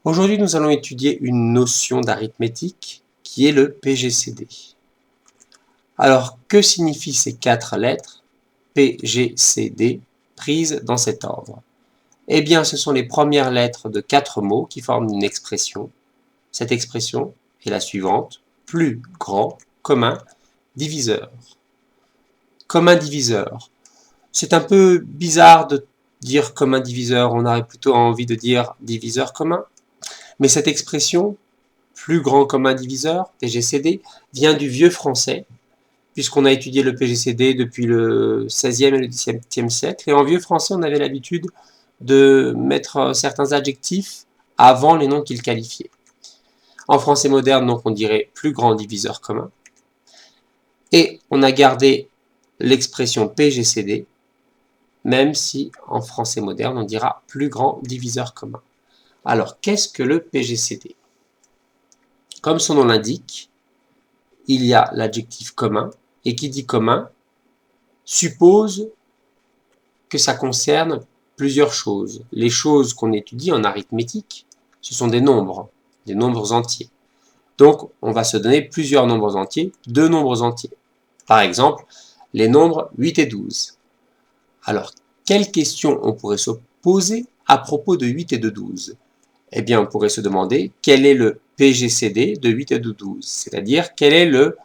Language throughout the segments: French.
Aujourd'hui, nous allons étudier une notion d'arithmétique qui est le PGCD. Alors, que signifient ces quatre lettres PGCD prises dans cet ordre? Eh bien, ce sont les premières lettres de quatre mots qui forment une expression. Cette expression est la suivante: plus grand, commun, diviseur. Commun diviseur. C'est un peu bizarre de dire commun diviseur, on aurait plutôt envie de dire diviseur commun. Mais cette expression, plus grand commun diviseur, PGCD, vient du vieux français, puisqu'on a étudié le PGCD depuis le XVIe et le XVIIe siècle. Et en vieux français, on avait l'habitude de mettre certains adjectifs avant les noms qu'ils qualifiaient. En français moderne, donc, on dirait plus grand diviseur commun. Et on a gardé l'expression PGCD, même si en français moderne, on dira plus grand diviseur commun. Alors, qu'est-ce que le PGCD? Comme son nom l'indique, il y a l'adjectif commun, et qui dit commun suppose que ça concerne plusieurs choses. Les choses qu'on étudie en arithmétique, ce sont des nombres entiers. Donc, on va se donner plusieurs nombres entiers, deux nombres entiers. Par exemple, les nombres 8 et 12. Alors, quelle question on pourrait se poser à propos de 8 et de 12? Eh bien, on pourrait se demander quel est le PGCD de 8 et de 12, c'est-à-dire quel est le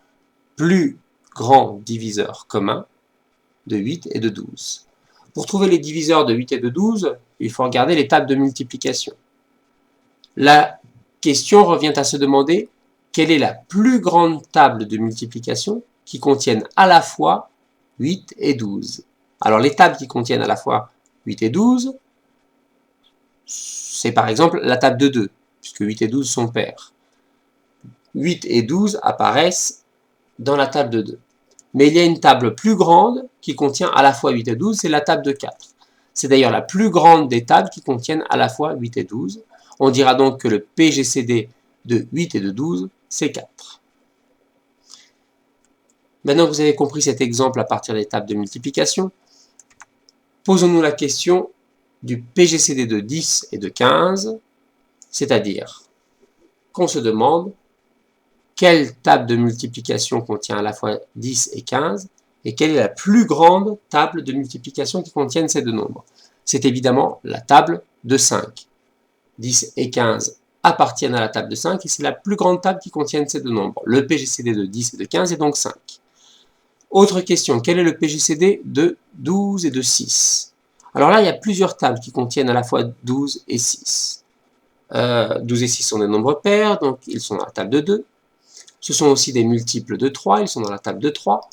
plus grand diviseur commun de 8 et de 12. Pour trouver les diviseurs de 8 et de 12, il faut regarder les tables de multiplication. La question revient à se demander quelle est la plus grande table de multiplication qui contienne à la fois 8 et 12. Alors les tables qui contiennent à la fois 8 et 12, c'est par exemple la table de 2, puisque 8 et 12 sont pairs. 8 et 12 apparaissent dans la table de 2. Mais il y a une table plus grande qui contient à la fois 8 et 12, c'est la table de 4. C'est d'ailleurs la plus grande des tables qui contiennent à la fois 8 et 12. On dira donc que le PGCD de 8 et de 12, c'est 4. Maintenant que vous avez compris cet exemple à partir des tables de multiplication, posons-nous la question du PGCD de 10 et de 15, c'est-à-dire qu'on se demande quelle table de multiplication contient à la fois 10 et 15, et quelle est la plus grande table de multiplication qui contienne ces deux nombres. C'est évidemment la table de 5. 10 et 15 appartiennent à la table de 5, et c'est la plus grande table qui contienne ces deux nombres. Le PGCD de 10 et de 15 est donc 5. Autre question, quel est le PGCD de 12 et de 6? Alors là, il y a plusieurs tables qui contiennent à la fois 12 et 6. 12 et 6 sont des nombres pairs, donc ils sont dans la table de 2. Ce sont aussi des multiples de 3, ils sont dans la table de 3.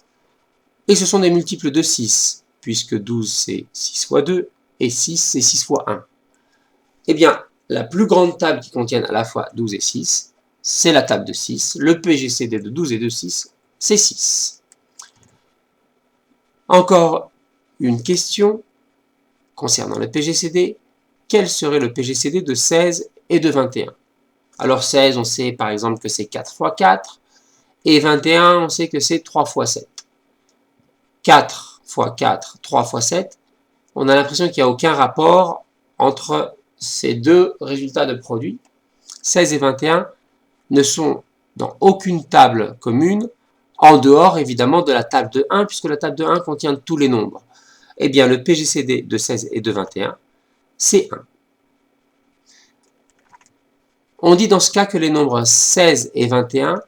Et ce sont des multiples de 6, puisque 12 c'est 6 fois 2, et 6 c'est 6 fois 1. Eh bien, la plus grande table qui contienne à la fois 12 et 6, c'est la table de 6. Le PGCD de 12 et de 6, c'est 6. Encore une question concernant le PGCD. Quel serait le PGCD de 16 et de 21? Alors 16, on sait par exemple que c'est 4 fois 4, et 21, on sait que c'est 3 fois 7. 4 fois 4, 3 fois 7, on a l'impression qu'il n'y a aucun rapport entre ces deux résultats de produit. 16 et 21 ne sont dans aucune table commune, en dehors évidemment de la table de 1, puisque la table de 1 contient tous les nombres. Eh bien, le PGCD de 16 et de 21, c'est 1. On dit dans ce cas que les nombres 16 et 21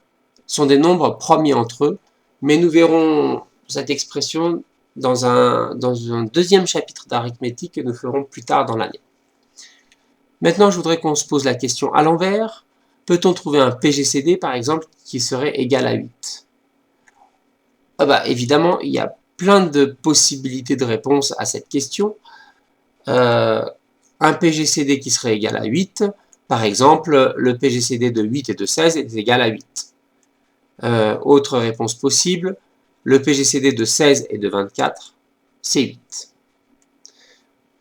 sont des nombres premiers entre eux, mais nous verrons cette expression dans un deuxième chapitre d'arithmétique que nous ferons plus tard dans l'année. Maintenant, je voudrais qu'on se pose la question à l'envers. Peut-on trouver un PGCD, par exemple, qui serait égal à 8? Évidemment, il y a plein de possibilités de réponse à cette question. Un PGCD qui serait égal à 8, par exemple, le PGCD de 8 et de 16 est égal à 8. Autre réponse possible, le PGCD de 16 et de 24, c'est 8.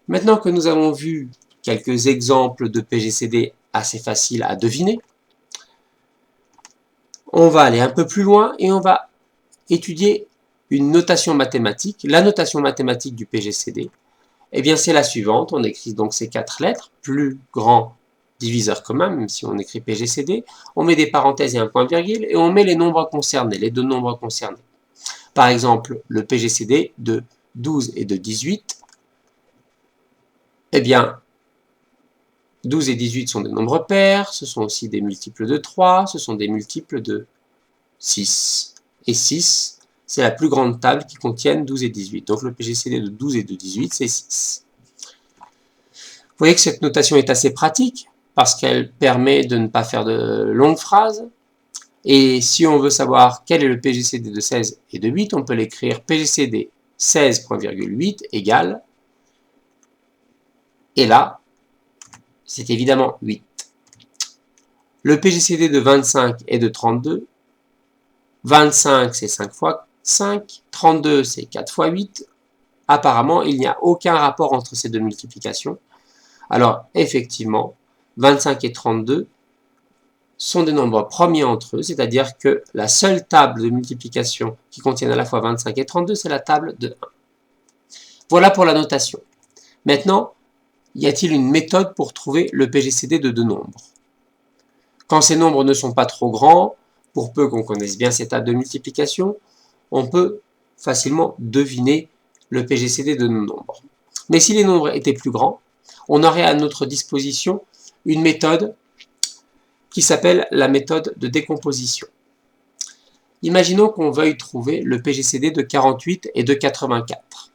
Maintenant que nous avons vu quelques exemples de PGCD assez faciles à deviner, on va aller un peu plus loin et on va étudier une notation mathématique. La notation mathématique du PGCD, eh bien c'est la suivante. On écrit donc ces quatre lettres, plus grand diviseur commun, même si on écrit PGCD, on met des parenthèses et un point-virgule, et on met les nombres concernés, les deux nombres concernés. Par exemple, le PGCD de 12 et de 18, eh bien, 12 et 18 sont des nombres pairs, ce sont aussi des multiples de 3, ce sont des multiples de 6. Et 6, c'est la plus grande table qui contienne 12 et 18. Donc le PGCD de 12 et de 18, c'est 6. Vous voyez que cette notation est assez pratique, parce qu'elle permet de ne pas faire de longues phrases. Et si on veut savoir quel est le PGCD de 16 et de 8, on peut l'écrire PGCD 16.8 égale, et là, c'est évidemment 8. Le PGCD de 25 et de 32, 25 c'est 5 fois 5, 32 c'est 4 fois 8. Apparemment, il n'y a aucun rapport entre ces deux multiplications. Alors, effectivement, 25 et 32 sont des nombres premiers entre eux, c'est-à-dire que la seule table de multiplication qui contienne à la fois 25 et 32, c'est la table de 1. Voilà pour la notation. Maintenant, y a-t-il une méthode pour trouver le PGCD de deux nombres? Quand ces nombres ne sont pas trop grands, pour peu qu'on connaisse bien ces tables de multiplication, on peut facilement deviner le PGCD de nos nombres. Mais si les nombres étaient plus grands, on aurait à notre disposition une méthode qui s'appelle la méthode de décomposition. Imaginons qu'on veuille trouver le PGCD de 48 et de 84.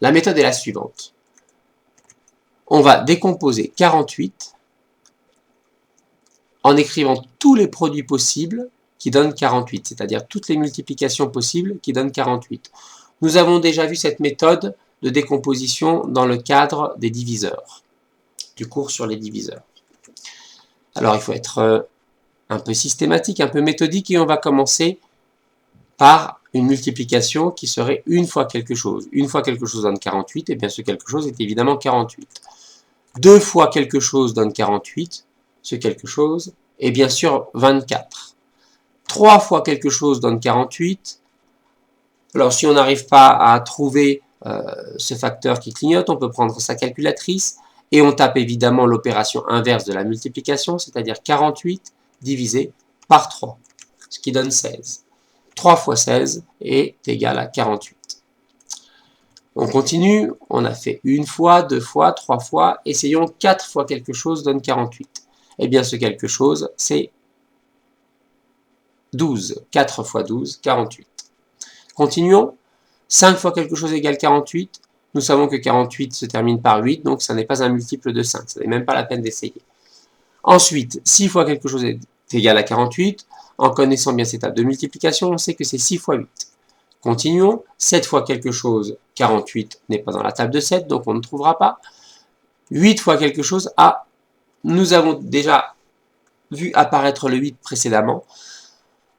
La méthode est la suivante. On va décomposer 48 en écrivant tous les produits possibles qui donnent 48, c'est-à-dire toutes les multiplications possibles qui donnent 48. Nous avons déjà vu cette méthode de décomposition dans le cadre des diviseurs, du cours sur les diviseurs. Alors il faut être un peu systématique, un peu méthodique, et on va commencer par une multiplication qui serait une fois quelque chose. Une fois quelque chose donne 48, et bien ce quelque chose est évidemment 48. Deux fois quelque chose donne 48, ce quelque chose est bien sûr 24. 3 fois quelque chose donne 48. Alors si on n'arrive pas à trouver ce facteur qui clignote, on peut prendre sa calculatrice et on tape évidemment l'opération inverse de la multiplication, c'est-à-dire 48 divisé par 3, ce qui donne 16. 3 fois 16 est égal à 48. On continue, on a fait une fois, deux fois, trois fois, essayons 4 fois quelque chose donne 48. Eh bien ce quelque chose, c'est 12. 4 fois 12, 48. Continuons. 5 fois quelque chose égale 48. Nous savons que 48 se termine par 8, donc ça n'est pas un multiple de 5. Ça n'est même pas la peine d'essayer. Ensuite, 6 fois quelque chose est égal à 48. En connaissant bien ces tables de multiplication, on sait que c'est 6 fois 8. Continuons. 7 fois quelque chose, 48 n'est pas dans la table de 7, donc on ne trouvera pas. 8 fois quelque chose, nous avons déjà vu apparaître le 8 précédemment.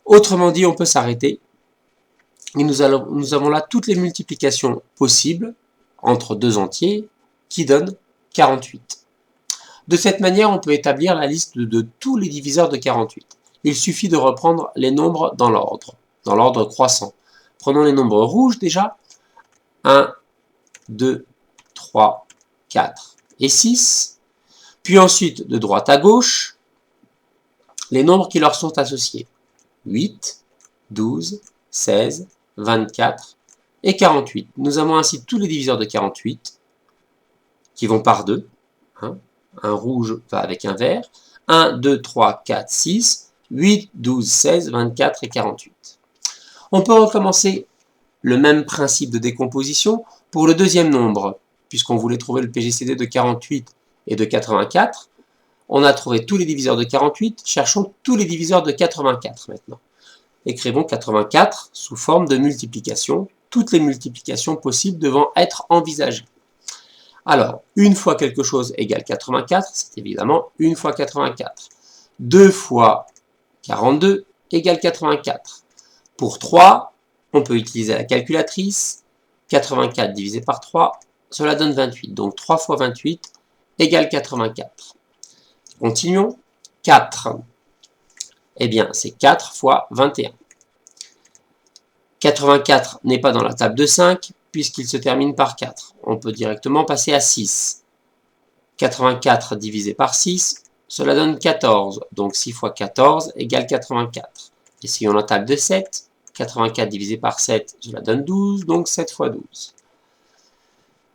Autrement dit, on peut s'arrêter. Et nous avons là toutes les multiplications possibles entre deux entiers qui donnent 48. De cette manière, on peut établir la liste de tous les diviseurs de 48. Il suffit de reprendre les nombres dans l'ordre croissant. Prenons les nombres rouges déjà. 1, 2, 3, 4 et 6. Puis ensuite, de droite à gauche, les nombres qui leur sont associés. 8, 12, 16, 24 et 48. Nous avons ainsi tous les diviseurs de 48 qui vont par 2. Un rouge va avec un vert. 1, 2, 3, 4, 6, 8, 12, 16, 24 et 48. On peut recommencer le même principe de décomposition pour le deuxième nombre, puisqu'on voulait trouver le PGCD de 48 et de 84. On a trouvé tous les diviseurs de 48, cherchons tous les diviseurs de 84 maintenant. Écrivons 84 sous forme de multiplication, toutes les multiplications possibles devant être envisagées. Alors, une fois quelque chose égale 84, c'est évidemment une fois 84. 2 fois 42 égale 84. Pour 3, on peut utiliser la calculatrice. 84 divisé par 3, cela donne 28. Donc 3 fois 28 égale 84. Continuons. 4. Eh bien, c'est 4 fois 21. 84 n'est pas dans la table de 5, puisqu'il se termine par 4. On peut directement passer à 6. 84 divisé par 6, cela donne 14. Donc 6 fois 14 égale 84. Et si on en table de 7, 84 divisé par 7, cela donne 12, donc 7 fois 12.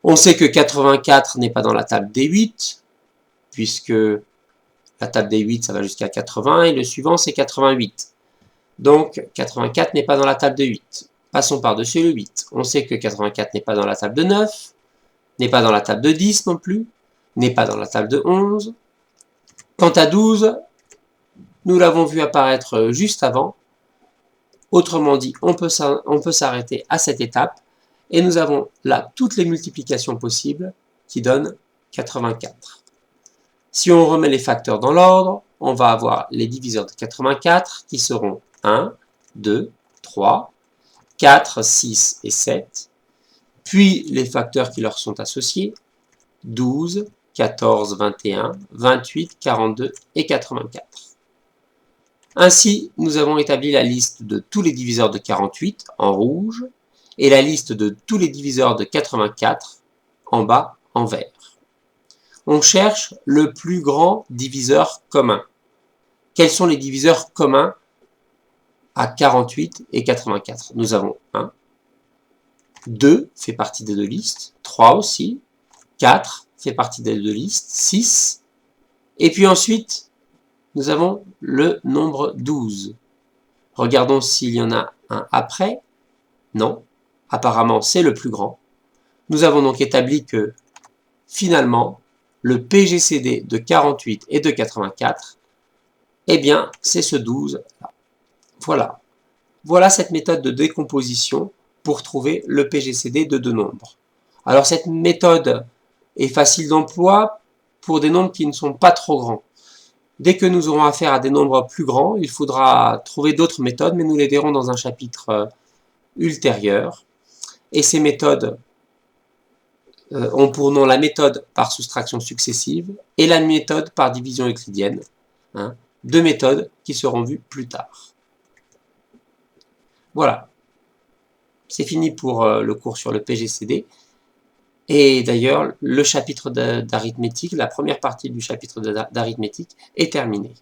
On sait que 84 n'est pas dans la table des 8, puisque la table des 8, ça va jusqu'à 80, et le suivant, c'est 88. Donc 84 n'est pas dans la table de 8. Passons par-dessus le 8. On sait que 84 n'est pas dans la table de 9, n'est pas dans la table de 10 non plus, n'est pas dans la table de 11. Quant à 12, nous l'avons vu apparaître juste avant. Autrement dit, on peut s'arrêter à cette étape et nous avons là toutes les multiplications possibles qui donnent 84. Si on remet les facteurs dans l'ordre, on va avoir les diviseurs de 84 qui seront 1, 2, 3, 4, 6 et 7, puis les facteurs qui leur sont associés, 12, 14, 21, 28, 42 et 84. Ainsi, nous avons établi la liste de tous les diviseurs de 48 en rouge et la liste de tous les diviseurs de 84 en bas en vert. On cherche le plus grand diviseur commun. Quels sont les diviseurs communs à 48 et 84? Nous avons 1, 2 fait partie des deux listes, 3 aussi, 4 fait partie des deux listes, 6, et puis ensuite, nous avons le nombre 12. Regardons s'il y en a un après. Non, apparemment c'est le plus grand. Nous avons donc établi que, finalement, le PGCD de 48 et de 84, eh bien, c'est ce 12 là. Voilà. Voilà cette méthode de décomposition pour trouver le PGCD de deux nombres. Alors cette méthode est facile d'emploi pour des nombres qui ne sont pas trop grands. Dès que nous aurons affaire à des nombres plus grands, il faudra trouver d'autres méthodes, mais nous les verrons dans un chapitre ultérieur. Et ces méthodes ont pour nom la méthode par soustraction successive et la méthode par division euclidienne. Deux méthodes qui seront vues plus tard. Voilà, c'est fini pour le cours sur le PGCD. Et d'ailleurs, le chapitre d'arithmétique, la première partie du chapitre d'arithmétique est terminée.